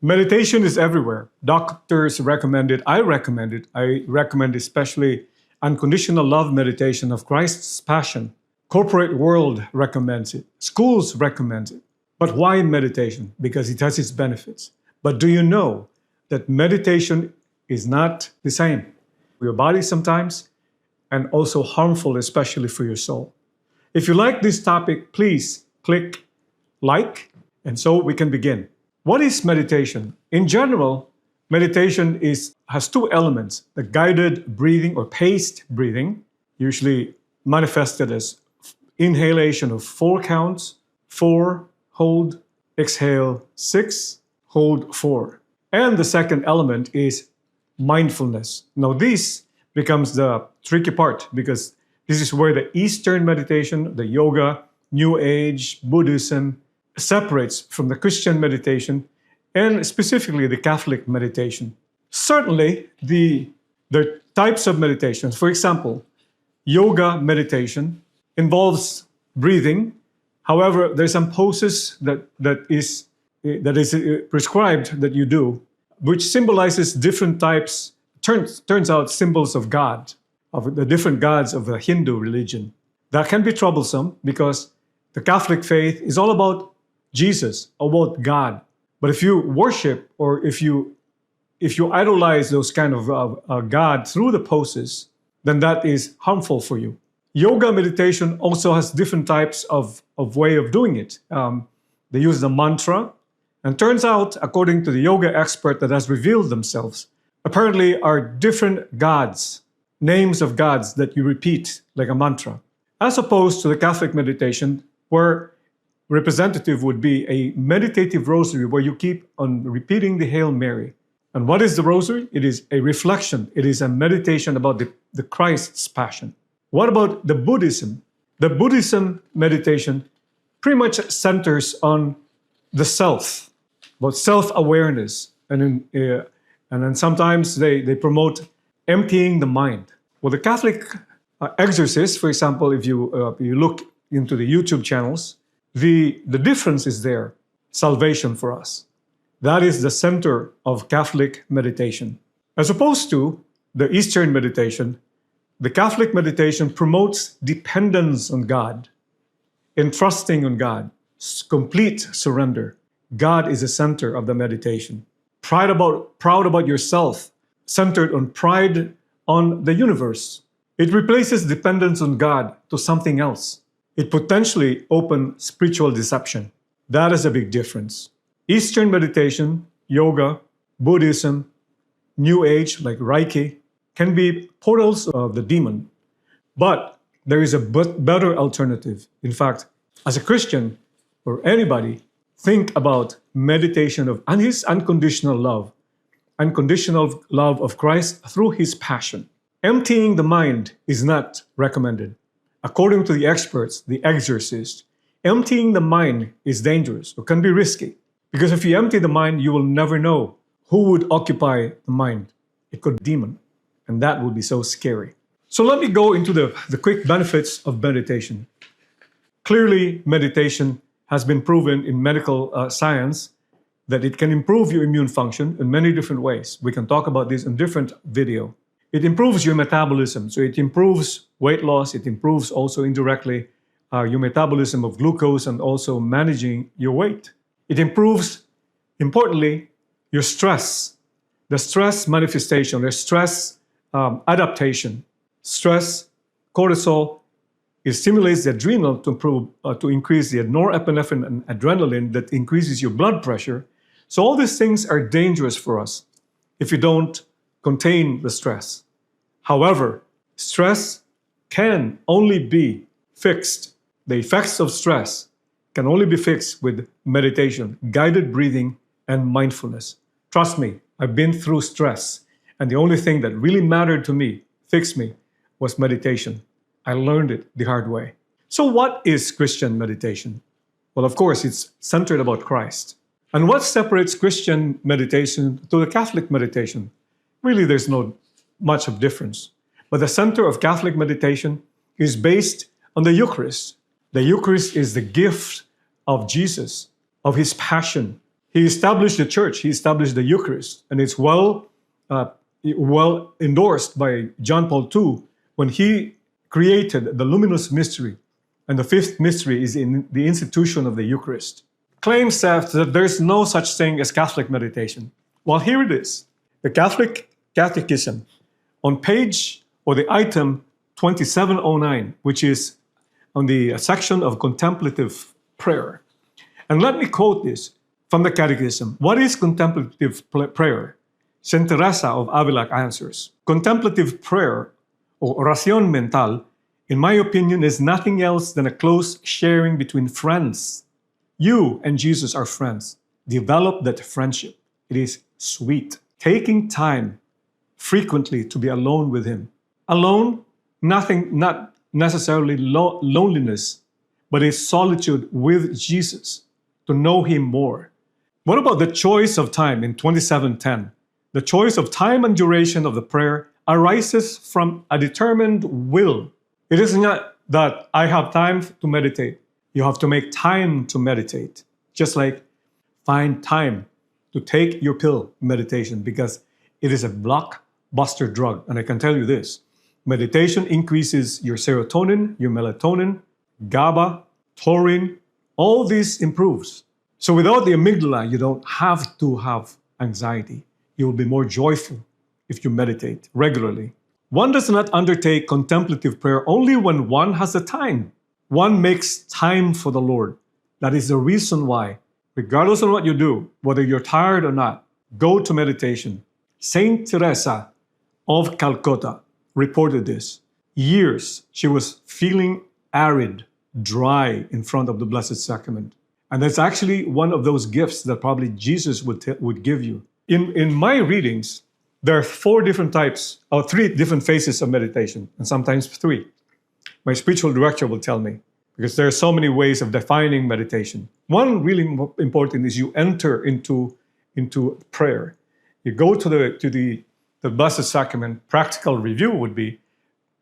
Meditation is everywhere. Doctors recommend it. I recommend it. I recommend especially unconditional love meditation of Christ's Passion. Corporate world recommends it. Schools recommend it. But why meditation? Because it has its benefits. But do you know that meditation is not the same for your body sometimes, and also harmful, especially for your soul? If you like this topic, please click like, and so we can begin. What is meditation? In general, meditation has two elements: the guided breathing or paced breathing, usually manifested as inhalation of 4 counts, 4, hold, exhale 6, hold 4. And the second element is mindfulness. Now this becomes the tricky part, because this is where the Eastern meditation, the yoga, New Age, Buddhism, separates from the Christian meditation, and specifically the Catholic meditation. Certainly, the types of meditations, for example, yoga meditation involves breathing. However, there's some poses that is prescribed that you do, which symbolizes different types, turns out symbols of God, of the different gods of the Hindu religion. That can be troublesome because the Catholic faith is all about Jesus, about God. But if you worship, or if you idolize those kind of God through the poses, then that is harmful for you. Yoga meditation also has different types of way of doing it. They use the mantra, and turns out, according to the yoga expert that has revealed themselves, apparently are different gods, names of gods that you repeat like a mantra, as opposed to the Catholic meditation, where representative would be a meditative rosary where you keep on repeating the Hail Mary. And what is the rosary? It is a reflection. It is a meditation about the Christ's Passion. What about the Buddhism? The Buddhism meditation pretty much centers on the self, about self-awareness. And then sometimes they promote emptying the mind. Well, the Catholic exorcists, for example, if you look into the YouTube channels, the difference is there: salvation for us. That is the center of Catholic meditation. As opposed to the Eastern meditation, the Catholic meditation promotes dependence on God, entrusting on God, complete surrender. God is the center of the meditation. Proud about yourself, centered on pride on the universe. It replaces dependence on God to something else. It potentially opens spiritual deception. That is a big difference. Eastern meditation, yoga, Buddhism, New Age like Reiki can be portals of the demon. But there is a better alternative. In fact, as a Christian or anybody, think about meditation of His unconditional love of Christ through His passion. Emptying the mind is not recommended. According to the experts, the exorcists, emptying the mind is dangerous or can be risky. Because if you empty the mind, you will never know who would occupy the mind. It could be a demon, and that would be so scary. So let me go into the quick benefits of meditation. Clearly, meditation has been proven in medical science that it can improve your immune function in many different ways. We can talk about this in different video. It improves your metabolism, so it improves weight loss. It improves also indirectly your metabolism of glucose and also managing your weight. It improves, importantly, your stress, the stress manifestation, the stress adaptation. Stress, cortisol, it stimulates the adrenal to increase the norepinephrine and adrenaline that increases your blood pressure. So all these things are dangerous for us if you don't contain the stress. However, stress can only be fixed. The effects of stress can only be fixed with meditation, guided breathing, and mindfulness. Trust me, I've been through stress, and the only thing that really mattered to me, fixed me, was meditation. I learned it the hard way. So what is Christian meditation? Well, of course, it's centered about Christ. And what separates Christian meditation to the Catholic meditation? Really, there's no much of difference. But the center of Catholic meditation is based on the Eucharist. The Eucharist is the gift of Jesus, of His passion, He established the church. He established the Eucharist. And it's well endorsed by John Paul II when he created the luminous mystery. And the fifth mystery is in the institution of the Eucharist. Claims that there's no such thing as Catholic meditation. Well, here it is. The Catholic Catechism on page or the item 2709, which is on the section of contemplative prayer. And let me quote this from the Catechism. What is contemplative prayer? Saint Teresa of Avila answers, contemplative prayer, or oración mental, in my opinion, is nothing else than a close sharing between friends. You and Jesus are friends. Develop that friendship. It is sweet. Taking time frequently to be alone with Him. Alone, not necessarily loneliness, but a solitude with Jesus to know Him more. What about the choice of time in 2710? The choice of time and duration of the prayer arises from a determined will. It is not that I have time to meditate. You have to make time to meditate. Just like find time to take your pill meditation, because it is a blockbuster drug. And I can tell you this, meditation increases your serotonin, your melatonin, GABA, taurine, all this improves. So without the amygdala, you don't have to have anxiety. You will be more joyful if you meditate regularly. One does not undertake contemplative prayer only when one has the time. One makes time for the Lord. That is the reason why, regardless of what you do, whether you're tired or not, go to meditation. Saint Teresa of Calcutta reported this. Years she was feeling arid, dry in front of the Blessed Sacrament. And that's actually one of those gifts that probably Jesus would give you. In my readings, there are 4 different types, or 3 different phases of meditation, and sometimes 3. My spiritual director will tell me, because there are so many ways of defining meditation. One really important is you enter into prayer. You go to the Blessed Sacrament. Practical review would be,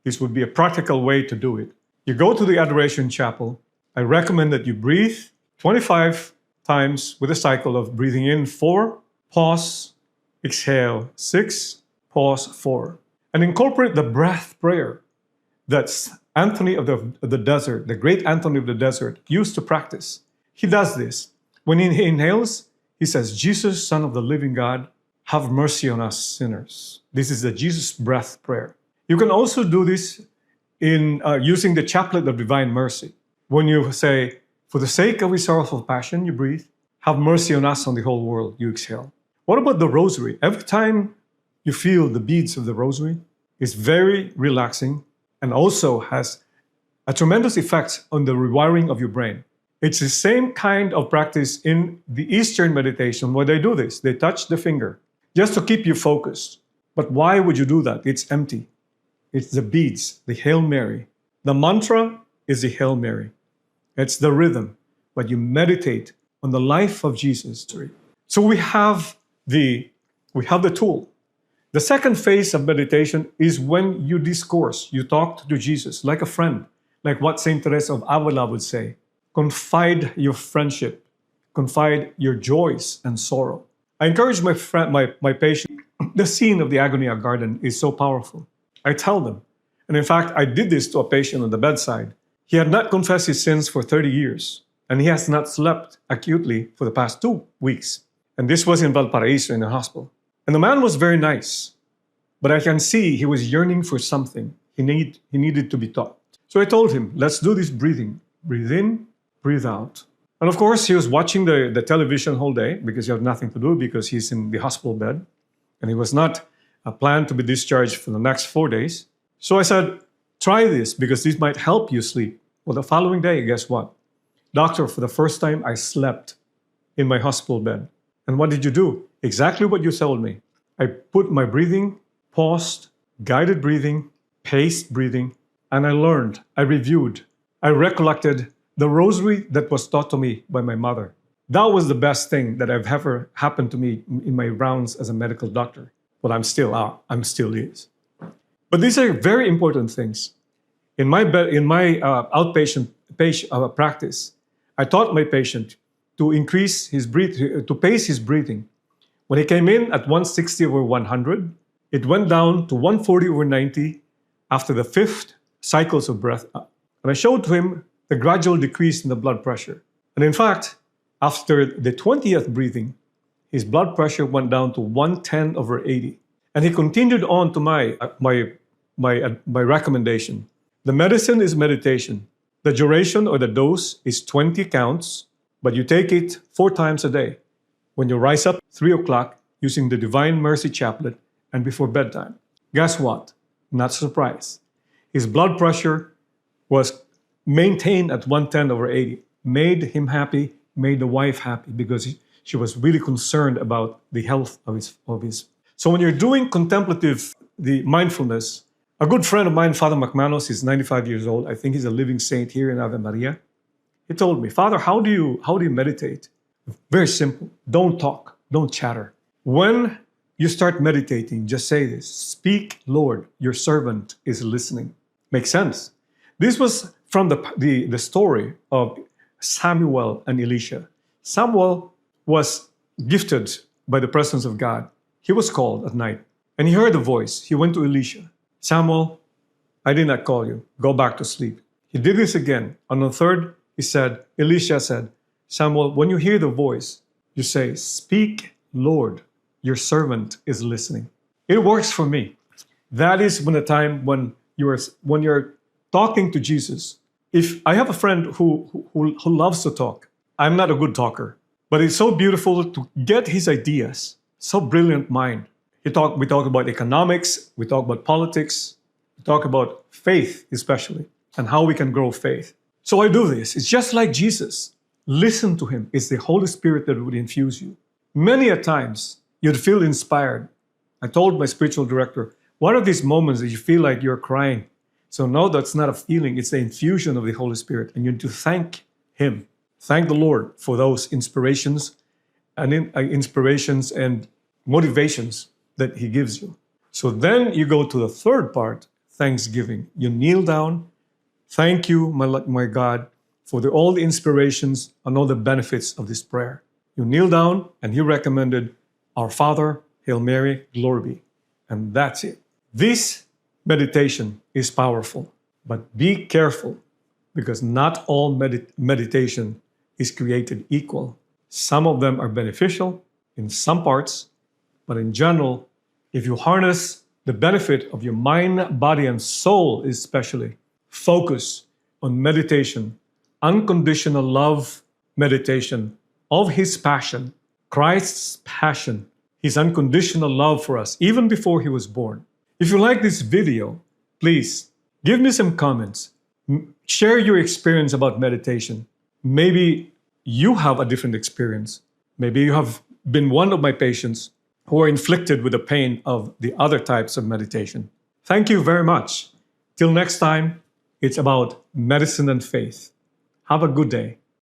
this would be a practical way to do it. You go to the Adoration Chapel. I recommend that you breathe 25 times with a cycle of breathing in 4, pause, exhale 6, pause 4. And incorporate the breath prayer that Anthony of the desert, the great Anthony of the desert, used to practice. He does this. When he inhales, he says, Jesus, Son of the living God, have mercy on us sinners. This is the Jesus breath prayer. You can also do this in using the Chaplet of Divine Mercy. When you say, for the sake of His sorrowful passion, you breathe. Have mercy on us, on the whole world, you exhale. What about the Rosary? Every time you feel the beads of the Rosary, it's very relaxing and also has a tremendous effect on the rewiring of your brain. It's the same kind of practice in the Eastern meditation where they do this. They touch the finger just to keep you focused. But why would you do that? It's empty. It's the beads, the Hail Mary. The mantra is the Hail Mary. It's the rhythm, but you meditate on the life of Jesus. So we have the tool. The second phase of meditation is when you discourse, you talk to Jesus like a friend, like what Saint Teresa of Avila would say. Confide your friendship, confide your joys and sorrow. I encourage my patient. The scene of the Agonia Garden is so powerful. I tell them, and in fact, I did this to a patient on the bedside. He had not confessed his sins for 30 years, and he has not slept acutely for the past 2 weeks. And this was in Valparaiso in a hospital. And the man was very nice, but I can see he was yearning for something. He needed to be taught. So I told him, let's do this breathing. Breathe in, breathe out. And of course, he was watching the television whole day because he had nothing to do because he's in the hospital bed. And he was not planned to be discharged for the next 4 days. So I said, try this because this might help you sleep. Well, the following day, guess what? Doctor, for the first time, I slept in my hospital bed. And what did you do? Exactly what you told me. I put my breathing, paused, guided breathing, paced breathing, and I learned, I reviewed, I recollected the rosary that was taught to me by my mother. That was the best thing that have ever happened to me in my rounds as a medical doctor. Well, I'm still is. But these are very important things. In my outpatient practice, I taught my patient, to increase his to pace his breathing. When he came in at 160 over 100, it went down to 140 over 90 after the 5th cycles of breath. And I showed to him the gradual decrease in the blood pressure. And in fact, after the 20th breathing, his blood pressure went down to 110 over 80. And he continued on to my recommendation. The medicine is meditation. The duration or the dose is 20 counts, but you take it 4 times a day. When you rise up 3 o'clock using the Divine Mercy Chaplet and before bedtime. Guess what? Not surprised. His blood pressure was maintained at 110 over 80. Made him happy, made the wife happy because she was really concerned about the health of his. So when you're doing contemplative, the mindfulness, a good friend of mine, Father McManus, is 95 years old. I think he's a living saint here in Ave Maria. He told me, Father, how do you meditate? Very simple. Don't talk. Don't chatter. When you start meditating, just say this. Speak, Lord, your servant is listening. Makes sense. This was from the story of Samuel and Elisha. Samuel was gifted by the presence of God. He was called at night and he heard a voice. He went to Elisha. Samuel, I did not call you. Go back to sleep. He did this again. On the third, Elisha said, Samuel, when you hear the voice, you say, speak, Lord, your servant is listening. It works for me. That is when the time when you're talking to Jesus. If I have a friend who loves to talk, I'm not a good talker, but it's so beautiful to get his ideas. So brilliant mind. We talk about economics, we talk about politics, we talk about faith especially, and how we can grow faith. So I do this. It's just like Jesus. Listen to him. It's the Holy Spirit that would infuse you. Many a times, you'd feel inspired. I told my spiritual director, what are these moments that you feel like you're crying? So no, that's not a feeling. It's the infusion of the Holy Spirit. And you need to thank him. Thank the Lord for those inspirations and motivations that he gives you. So then you go to the third part, thanksgiving. You kneel down. Thank you, my God, for all the inspirations and all the benefits of this prayer. You kneel down and he recommended Our Father, Hail Mary, Glory be. And that's it. This meditation is powerful, but be careful because not all meditation is created equal. Some of them are beneficial in some parts, but in general, if you harness the benefit of your mind, body, and soul, especially, focus on meditation, unconditional love meditation of his passion, Christ's passion, his unconditional love for us, even before he was born. If you like this video, please give me some comments. Share your experience about meditation. Maybe you have a different experience. Maybe you have been one of my patients who are inflicted with the pain of the other types of meditation. Thank you very much. Till next time, it's about medicine and faith. Have a good day.